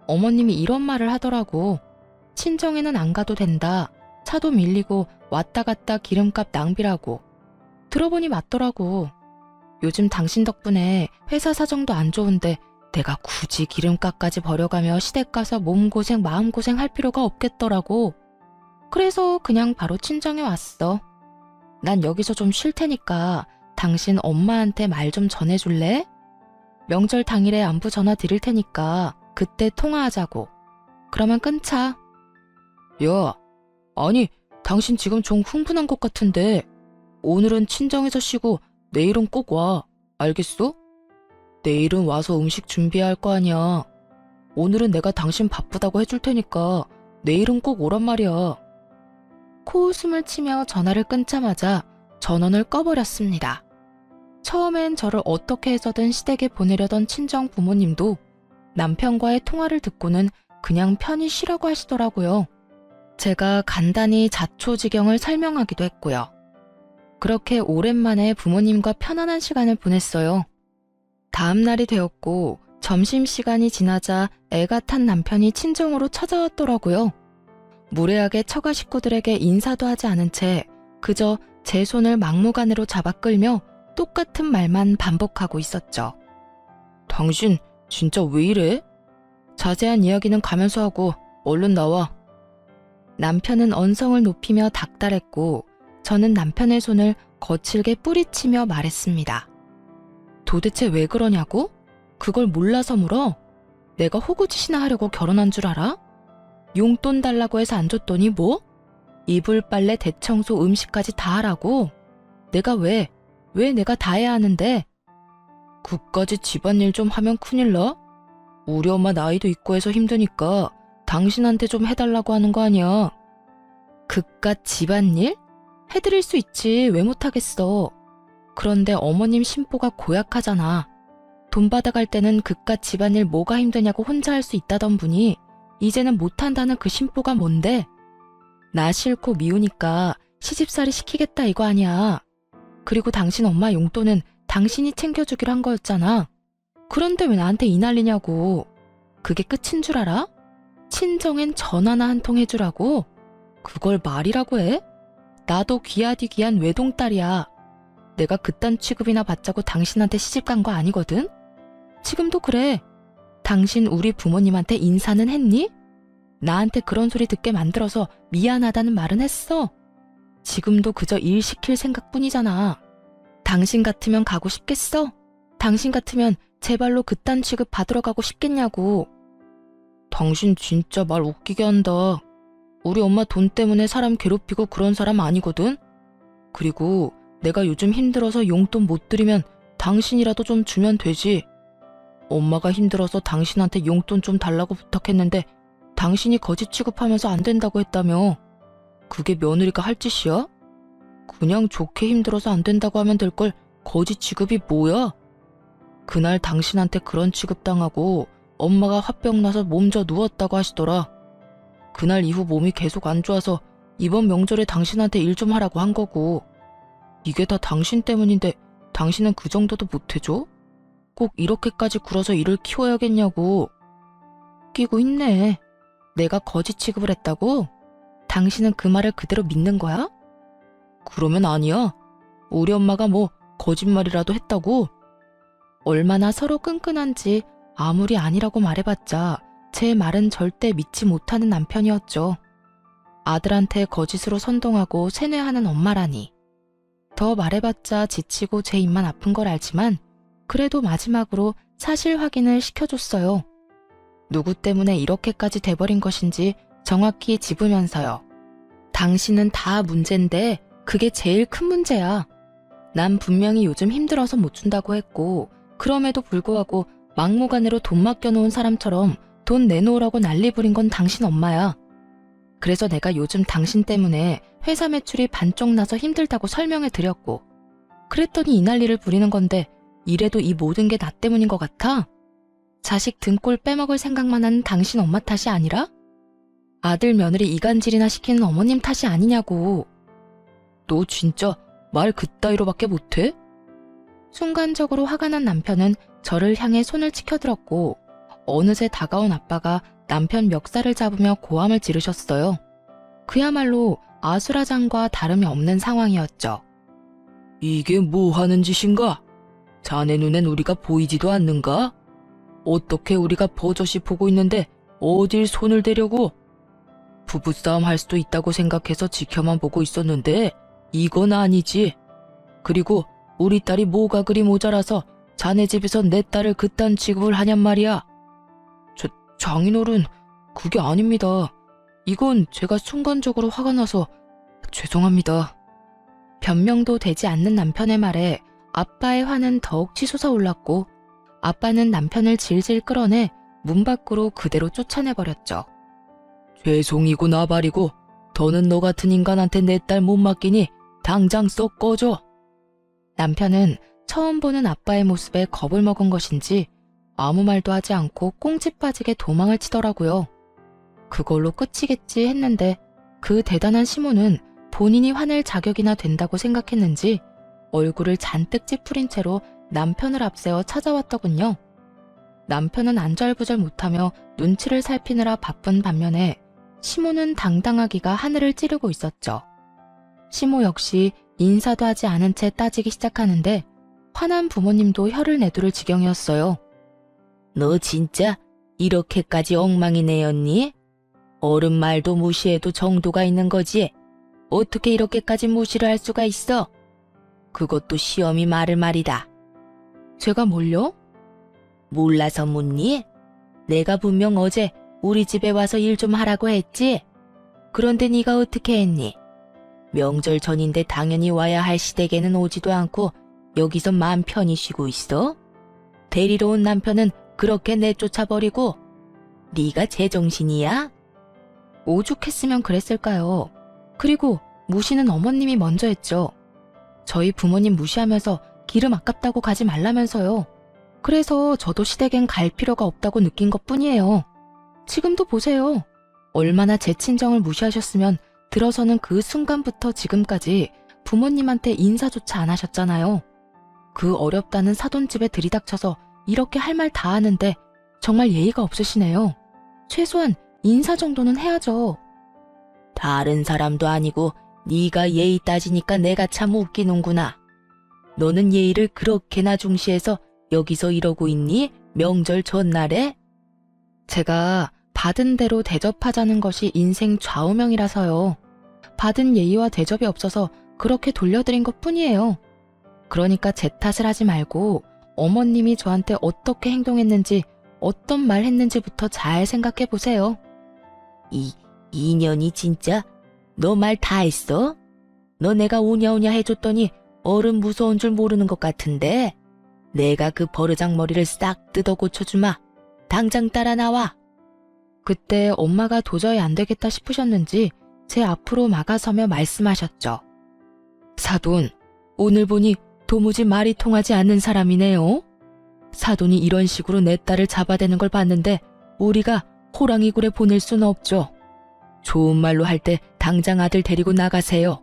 어머님이 이런 말을 하더라고. 친정에는 안 가도 된다. 차도 밀리고 왔다 갔다 기름값 낭비라고. 들어보니 맞더라고. 요즘 당신 덕분에 회사 사정도 안 좋은데 내가 굳이 기름값까지 버려가며 시댁 가서 몸고생 마음고생 할 필요가 없겠더라고. 그래서 그냥 바로 친정에 왔어. 난 여기서 좀 쉴 테니까 당신 엄마한테 말 좀 전해줄래? 명절 당일에 안부 전화 드릴 테니까 그때 통화하자고. 그러면 끊자. 야, 아니 당신 지금 좀 흥분한 것 같은데 오늘은 친정에서 쉬고 내일은 꼭 와. 알겠어? 내일은 와서 음식 준비해야 할 거 아니야. 오늘은 내가 당신 바쁘다고 해줄 테니까 내일은 꼭 오란 말이야. 코웃음을 치며 전화를 끊자마자 전원을 꺼버렸습니다. 처음엔 저를 어떻게 해서든 시댁에 보내려던 친정 부모님도 남편과의 통화를 듣고는 그냥 편히 쉬라고 하시더라고요. 제가 간단히 자초지경을 설명하기도 했고요. 그렇게 오랜만에 부모님과 편안한 시간을 보냈어요. 다음 날이 되었고 점심시간이 지나자 애가 탄 남편이 친정으로 찾아왔더라고요. 무례하게 처가 식구들에게 인사도 하지 않은 채 그저 제 손을 막무가내로 잡아 끌며 똑같은 말만 반복하고 있었죠. 당신 진짜 왜 이래? 자세한 이야기는 가면서 하고 얼른 나와. 남편은 언성을 높이며 닥달했고 저는 남편의 손을 거칠게 뿌리치며 말했습니다. 도대체 왜 그러냐고? 그걸 몰라서 물어? 내가 호구짓이나 하려고 결혼한 줄 알아? 용돈 달라고 해서 안 줬더니 뭐? 이불 빨래 대청소 음식까지 다 하라고? 내가 왜 내가 다 해야 하는데? 그까지 집안일 좀 하면 큰일 나? 우리 엄마 나이도 있고 해서 힘드니까 당신한테 좀 해달라고 하는 거 아니야. 그깟 집안일? 해드릴 수 있지 왜 못하겠어. 그런데 어머님 심보가 고약하잖아. 돈 받아갈 때는 그깟 집안일 뭐가 힘드냐고 혼자 할 수 있다던 분이 이제는 못한다는 그 심보가 뭔데? 나 싫고 미우니까 시집살이 시키겠다 이거 아니야. 그리고 당신 엄마 용돈은 당신이 챙겨주기로 한 거였잖아. 그런데 왜 나한테 이 난리냐고. 그게 끝인 줄 알아? 친정엔 전화나 한 통 해주라고? 그걸 말이라고 해? 나도 귀하디귀한 외동딸이야. 내가 그딴 취급이나 받자고 당신한테 시집간 거 아니거든? 지금도 그래. 당신 우리 부모님한테 인사는 했니? 나한테 그런 소리 듣게 만들어서 미안하다는 말은 했어. 지금도 그저 일 시킬 생각뿐이잖아. 당신 같으면 가고 싶겠어? 당신 같으면 제발로 그딴 취급 받으러 가고 싶겠냐고. 당신 진짜 말 웃기게 한다. 우리 엄마 돈 때문에 사람 괴롭히고 그런 사람 아니거든? 그리고 내가 요즘 힘들어서 용돈 못 드리면 당신이라도 좀 주면 되지. 엄마가 힘들어서 당신한테 용돈 좀 달라고 부탁했는데 당신이 거짓 취급하면서 안 된다고 했다며. 그게 며느리가 할 짓이야? 그냥 좋게 힘들어서 안 된다고 하면 될 걸 거짓 취급이 뭐야? 그날 당신한테 그런 취급당하고 엄마가 화병 나서 몸져 누웠다고 하시더라. 그날 이후 몸이 계속 안 좋아서 이번 명절에 당신한테 일 좀 하라고 한 거고. 이게 다 당신 때문인데 당신은 그 정도도 못 해줘? 꼭 이렇게까지 굴어서 일을 키워야겠냐고. 끼고 있네. 내가 거짓 취급을 했다고? 당신은 그 말을 그대로 믿는 거야? 그러면 아니야. 우리 엄마가 뭐 거짓말이라도 했다고? 얼마나 서로 끈끈한지 아무리 아니라고 말해봤자 제 말은 절대 믿지 못하는 남편이었죠. 아들한테 거짓으로 선동하고 세뇌하는 엄마라니. 더 말해봤자 지치고 제 입만 아픈 걸 알지만 그래도 마지막으로 사실 확인을 시켜줬어요. 누구 때문에 이렇게까지 돼버린 것인지 정확히 짚으면서요. 당신은 다 문제인데 그게 제일 큰 문제야. 난 분명히 요즘 힘들어서 못 준다고 했고 그럼에도 불구하고 막무가내로 돈 맡겨놓은 사람처럼 돈 내놓으라고 난리 부린 건 당신 엄마야. 그래서 내가 요즘 당신 때문에 회사 매출이 반쪽 나서 힘들다고 설명해 드렸고 그랬더니 이 난리를 부리는 건데 이래도 이 모든 게 나 때문인 것 같아? 자식 등골 빼먹을 생각만 하는 당신 엄마 탓이 아니라? 아들 며느리 이간질이나 시키는 어머님 탓이 아니냐고. 너 진짜 말 그따위로밖에 못해? 순간적으로 화가 난 남편은 저를 향해 손을 치켜들었고 어느새 다가온 아빠가 남편 멱살을 잡으며 고함을 지르셨어요. 그야말로 아수라장과 다름이 없는 상황이었죠. 이게 뭐 하는 짓인가? 자네 눈엔 우리가 보이지도 않는가? 어떻게 우리가 버젓이 보고 있는데 어딜 손을 대려고? 부부싸움 할 수도 있다고 생각해서 지켜만 보고 있었는데 이건 아니지. 그리고 우리 딸이 뭐가 그리 모자라서 자네 집에서 내 딸을 그딴 취급을 하냔 말이야. 장인어른, 그게 아닙니다. 이건 제가 순간적으로 화가 나서 죄송합니다. 변명도 되지 않는 남편의 말에 아빠의 화는 더욱 치솟아올랐고 아빠는 남편을 질질 끌어내 문 밖으로 그대로 쫓아내버렸죠. 죄송이고 나발이고 더는 너 같은 인간한테 내 딸 못 맡기니 당장 썩 꺼져. 남편은 처음 보는 아빠의 모습에 겁을 먹은 것인지 아무 말도 하지 않고 꽁지 빠지게 도망을 치더라고요. 그걸로 끝이겠지 했는데 그 대단한 시모는 본인이 화낼 자격이나 된다고 생각했는지 얼굴을 잔뜩 찌푸린 채로 남편을 앞세워 찾아왔더군요. 남편은 안절부절 못하며 눈치를 살피느라 바쁜 반면에 시모는 당당하기가 하늘을 찌르고 있었죠. 시모 역시 인사도 하지 않은 채 따지기 시작하는데 화난 부모님도 혀를 내두를 지경이었어요. 너 진짜 이렇게까지 엉망이 내었니? 어른 말도 무시해도 정도가 있는 거지. 어떻게 이렇게까지 무시를 할 수가 있어? 그것도 시험이 말을 말이다. 제가 뭘요? 몰라서 묻니? 내가 분명 어제 우리 집에 와서 일 좀 하라고 했지? 그런데 네가 어떻게 했니? 명절 전인데 당연히 와야 할 시댁에는 오지도 않고 여기서 마음 편히 쉬고 있어? 데리러 온 남편은 그렇게 내쫓아버리고 네가 제정신이야? 오죽했으면 그랬을까요? 그리고 무시는 어머님이 먼저 했죠. 저희 부모님 무시하면서 기름 아깝다고 가지 말라면서요. 그래서 저도 시댁엔 갈 필요가 없다고 느낀 것뿐이에요. 지금도 보세요. 얼마나 제 친정을 무시하셨으면 들어서는 그 순간부터 지금까지 부모님한테 인사조차 안 하셨잖아요. 그 어렵다는 사돈집에 들이닥쳐서 이렇게 할 말 다 하는데 정말 예의가 없으시네요. 최소한 인사 정도는 해야죠. 다른 사람도 아니고 네가 예의 따지니까 내가 참 웃기는구나. 너는 예의를 그렇게나 중시해서 여기서 이러고 있니? 명절 전날에? 제가 받은 대로 대접하자는 것이 인생 좌우명이라서요. 받은 예의와 대접이 없어서 그렇게 돌려드린 것뿐이에요. 그러니까 제 탓을 하지 말고 어머님이 저한테 어떻게 행동했는지 어떤 말 했는지부터 잘 생각해 보세요. 이년이 진짜? 너 말 다 했어? 너 내가 오냐오냐 해줬더니 어른 무서운 줄 모르는 것 같은데? 내가 그 버르장머리를 싹 뜯어 고쳐주마. 당장 따라 나와. 그때 엄마가 도저히 안 되겠다 싶으셨는지 제 앞으로 막아서며 말씀하셨죠. 사돈, 오늘 보니 도무지 말이 통하지 않는 사람이네요. 사돈이 이런 식으로 내 딸을 잡아대는 걸 봤는데 우리가 호랑이 굴에 보낼 수는 없죠. 좋은 말로 할 때 당장 아들 데리고 나가세요.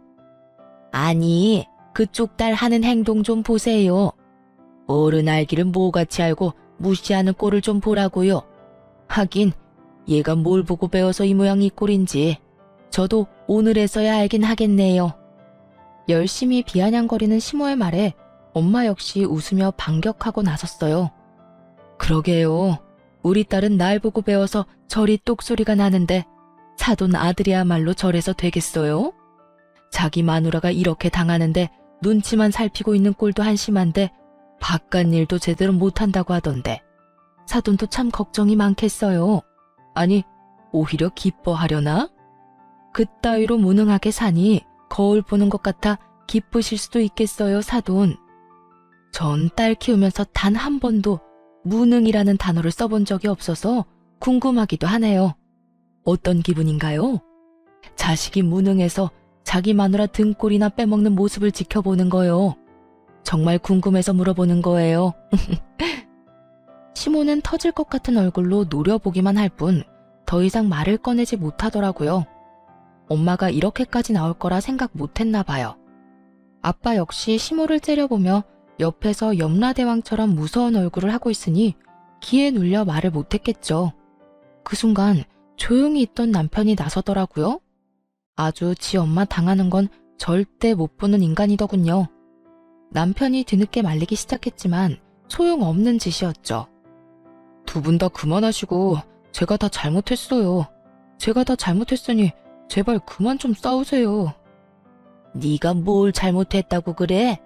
아니, 그쪽 딸 하는 행동 좀 보세요. 어른 알기를 뭐같이 알고 무시하는 꼴을 좀 보라고요. 하긴 얘가 뭘 보고 배워서 이 모양 이 꼴인지 저도 오늘에서야 알긴 하겠네요. 열심히 비아냥거리는 시모의 말에 엄마 역시 웃으며 반격하고 나섰어요. 그러게요. 우리 딸은 날 보고 배워서 저리 똑소리가 나는데 사돈 아들이야말로 저래서 되겠어요? 자기 마누라가 이렇게 당하는데 눈치만 살피고 있는 꼴도 한심한데 바깥 일도 제대로 못한다고 하던데 사돈도 참 걱정이 많겠어요. 아니, 오히려 기뻐하려나? 그따위로 무능하게 사니 거울 보는 것 같아 기쁘실 수도 있겠어요, 사돈. 전 딸 키우면서 단 한 번도 무능이라는 단어를 써본 적이 없어서 궁금하기도 하네요. 어떤 기분인가요? 자식이 무능해서 자기 마누라 등골이나 빼먹는 모습을 지켜보는 거요. 정말 궁금해서 물어보는 거예요. 시모는 터질 것 같은 얼굴로 노려보기만 할 뿐 더 이상 말을 꺼내지 못하더라고요. 엄마가 이렇게까지 나올 거라 생각 못했나 봐요. 아빠 역시 시모를 째려보며 옆에서 염라대왕처럼 무서운 얼굴을 하고 있으니 기에 눌려 말을 못했겠죠. 그 순간 조용히 있던 남편이 나서더라고요. 아주 지 엄마 당하는 건 절대 못 보는 인간이더군요. 남편이 뒤늦게 말리기 시작했지만 소용없는 짓이었죠. 두 분 다 그만하시고 제가 다 잘못했어요. 제가 다 잘못했으니 제발 그만 좀 싸우세요. 네가 뭘 잘못했다고 그래?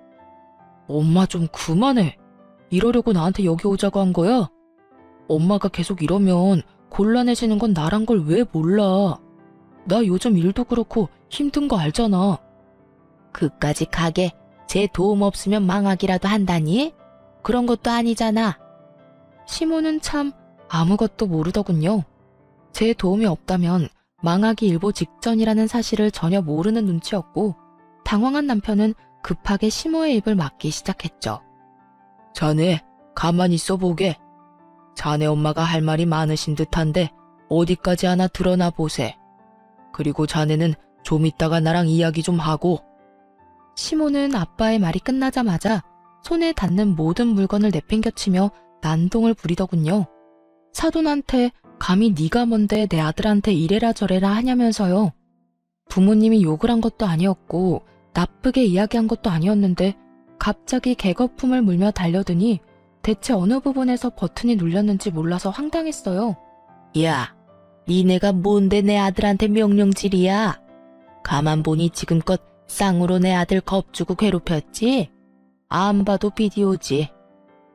엄마 좀 그만해. 이러려고 나한테 여기 오자고 한 거야? 엄마가 계속 이러면 곤란해지는 건 나란 걸 왜 몰라. 나 요즘 일도 그렇고 힘든 거 알잖아. 그까지 가게 제 도움 없으면 망하기라도 한다니? 그런 것도 아니잖아. 시모는 참 아무것도 모르더군요. 제 도움이 없다면 망하기 일보 직전이라는 사실을 전혀 모르는 눈치였고 당황한 남편은 급하게 시모의 입을 막기 시작했죠. 자네 가만히 있어 보게. 자네 엄마가 할 말이 많으신 듯한데 어디까지 하나 드러나 보세. 그리고 자네는 좀 이따가 나랑 이야기 좀 하고. 시모는 아빠의 말이 끝나자마자 손에 닿는 모든 물건을 내팽겨치며 난동을 부리더군요. 사돈한테 감히 네가 뭔데 내 아들한테 이래라 저래라 하냐면서요. 부모님이 욕을 한 것도 아니었고 나쁘게 이야기한 것도 아니었는데 갑자기 개거품을 물며 달려드니 대체 어느 부분에서 버튼이 눌렸는지 몰라서 황당했어요. 야, 니네가 뭔데 내 아들한테 명령질이야? 가만 보니 지금껏 쌍으로 내 아들 겁주고 괴롭혔지? 안 봐도 비디오지.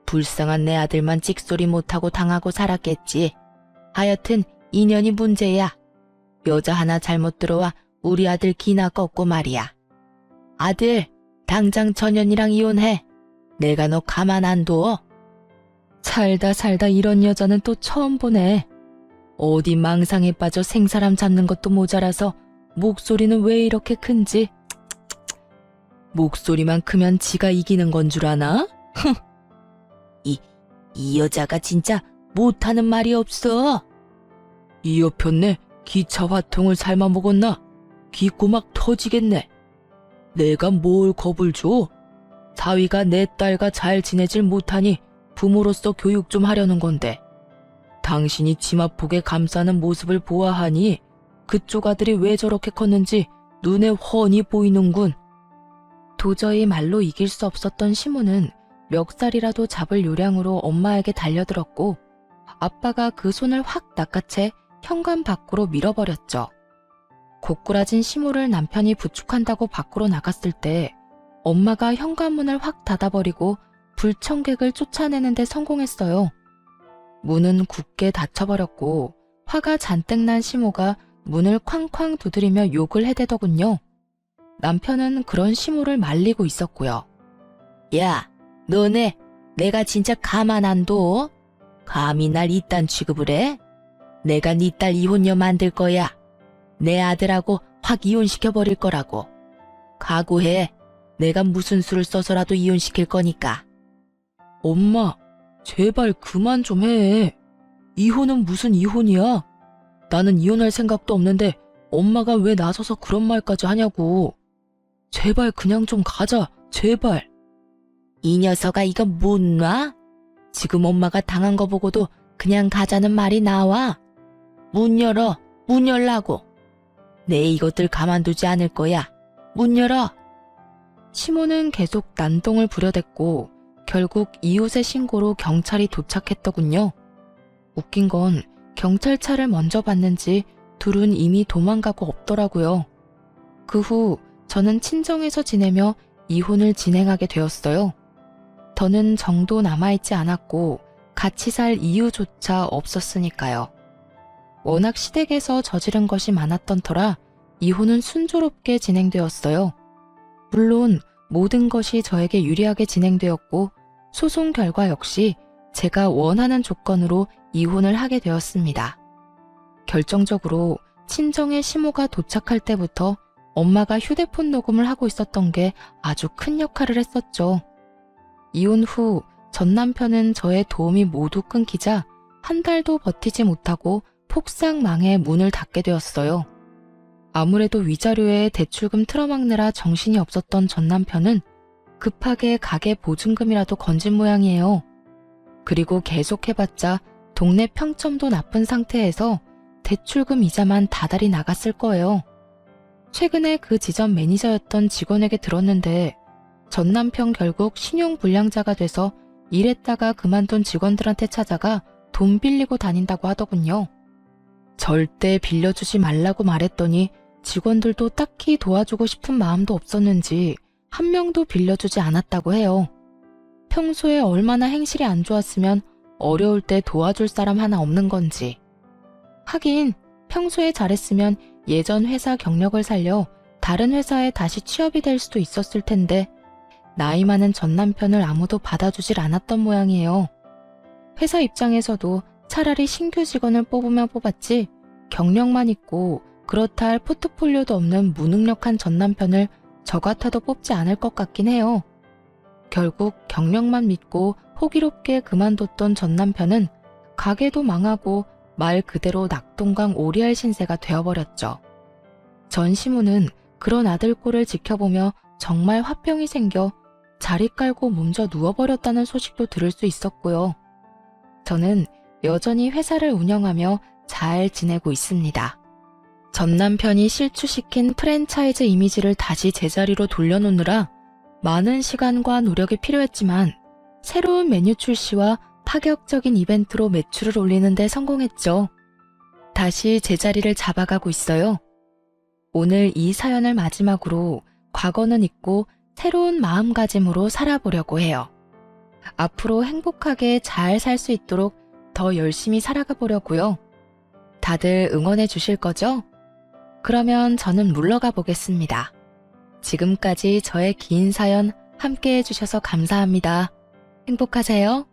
불쌍한 내 아들만 찍소리 못하고 당하고 살았겠지. 하여튼 인연이 문제야. 여자 하나 잘못 들어와 우리 아들 기나 꺾고 말이야. 아들, 당장 전현이랑 이혼해. 내가 너 가만 안 둬. 살다 이런 여자는 또 처음 보네. 어디 망상에 빠져 생사람 잡는 것도 모자라서 목소리는 왜 이렇게 큰지. 목소리만 크면 지가 이기는 건 줄 아나? 이 여자가 진짜 못하는 말이 없어. 이 여편네 기차 화통을 삶아 먹었나? 기꼬막 터지겠네. 내가 뭘 겁을 줘? 사위가 내 딸과 잘 지내질 못하니 부모로서 교육 좀 하려는 건데. 당신이 치마폭에 감싸는 모습을 보아하니 그쪽 아들이 왜 저렇게 컸는지 눈에 훤히 보이는군. 도저히 말로 이길 수 없었던 시모는 멱살이라도 잡을 요량으로 엄마에게 달려들었고 아빠가 그 손을 확 낚아채 현관 밖으로 밀어버렸죠. 고꾸라진 시모를 남편이 부축한다고 밖으로 나갔을 때 엄마가 현관문을 확 닫아버리고 불청객을 쫓아내는 데 성공했어요. 문은 굳게 닫혀버렸고 화가 잔뜩 난 시모가 문을 쾅쾅 두드리며 욕을 해대더군요. 남편은 그런 시모를 말리고 있었고요. 야, 너네 내가 진짜 가만 안 둬? 감히 날 이딴 취급을 해? 내가 네 딸 이혼녀 만들 거야. 내 아들하고 확 이혼시켜버릴 거라고. 각오해. 내가 무슨 수를 써서라도 이혼시킬 거니까. 엄마, 제발 그만 좀 해. 이혼은 무슨 이혼이야? 나는 이혼할 생각도 없는데 엄마가 왜 나서서 그런 말까지 하냐고. 제발 그냥 좀 가자, 제발. 이 녀석아 이거 못 놔? 지금 엄마가 당한 거 보고도 그냥 가자는 말이 나와? 문 열어, 문 열라고. 내 이것들 가만두지 않을 거야. 문 열어. 시모는 계속 난동을 부려댔고 결국 이웃의 신고로 경찰이 도착했더군요. 웃긴 건 경찰차를 먼저 봤는지 둘은 이미 도망가고 없더라고요. 그 후 저는 친정에서 지내며 이혼을 진행하게 되었어요. 더는 정도 남아있지 않았고 같이 살 이유조차 없었으니까요. 워낙 시댁에서 저지른 것이 많았던 터라 이혼은 순조롭게 진행되었어요. 물론 모든 것이 저에게 유리하게 진행되었고 소송 결과 역시 제가 원하는 조건으로 이혼을 하게 되었습니다. 결정적으로 친정의 시모가 도착할 때부터 엄마가 휴대폰 녹음을 하고 있었던 게 아주 큰 역할을 했었죠. 이혼 후 전 남편은 저의 도움이 모두 끊기자 한 달도 버티지 못하고 폭삭 망해 문을 닫게 되었어요. 아무래도 위자료에 대출금 틀어막느라 정신이 없었던 전 남편은 급하게 가게 보증금이라도 건진 모양이에요. 그리고 계속해봤자 동네 평점도 나쁜 상태에서 대출금 이자만 다달이 나갔을 거예요. 최근에 그 지점 매니저였던 직원에게 들었는데 전 남편 결국 신용불량자가 돼서 일했다가 그만둔 직원들한테 찾아가 돈 빌리고 다닌다고 하더군요. 절대 빌려주지 말라고 말했더니 직원들도 딱히 도와주고 싶은 마음도 없었는지 한 명도 빌려주지 않았다고 해요. 평소에 얼마나 행실이 안 좋았으면 어려울 때 도와줄 사람 하나 없는 건지. 하긴 평소에 잘했으면 예전 회사 경력을 살려 다른 회사에 다시 취업이 될 수도 있었을 텐데 나이 많은 전 남편을 아무도 받아주질 않았던 모양이에요. 회사 입장에서도 차라리 신규 직원을 뽑으면 뽑았지 경력만 있고 그렇다 할 포트폴리오도 없는 무능력한 전 남편을 저 같아도 뽑지 않을 것 같긴 해요. 결국 경력만 믿고 호기롭게 그만뒀던 전 남편은 가게도 망하고 말 그대로 낙동강 오리알 신세가 되어버렸죠. 전 시무는 그런 아들 꼴을 지켜보며 정말 화병이 생겨 자리 깔고 몸져 누워버렸다는 소식도 들을 수 있었고요. 저는 여전히 회사를 운영하며 잘 지내고 있습니다. 전 남편이 실추시킨 프랜차이즈 이미지를 다시 제자리로 돌려놓느라 많은 시간과 노력이 필요했지만 새로운 메뉴 출시와 파격적인 이벤트로 매출을 올리는 데 성공했죠. 다시 제자리를 잡아가고 있어요. 오늘 이 사연을 마지막으로 과거는 잊고 새로운 마음가짐으로 살아보려고 해요. 앞으로 행복하게 잘 살 수 있도록 더 열심히 살아가 보려고요. 다들 응원해 주실 거죠? 그러면 저는 물러가 보겠습니다. 지금까지 저의 긴 사연 함께 해주셔서 감사합니다. 행복하세요.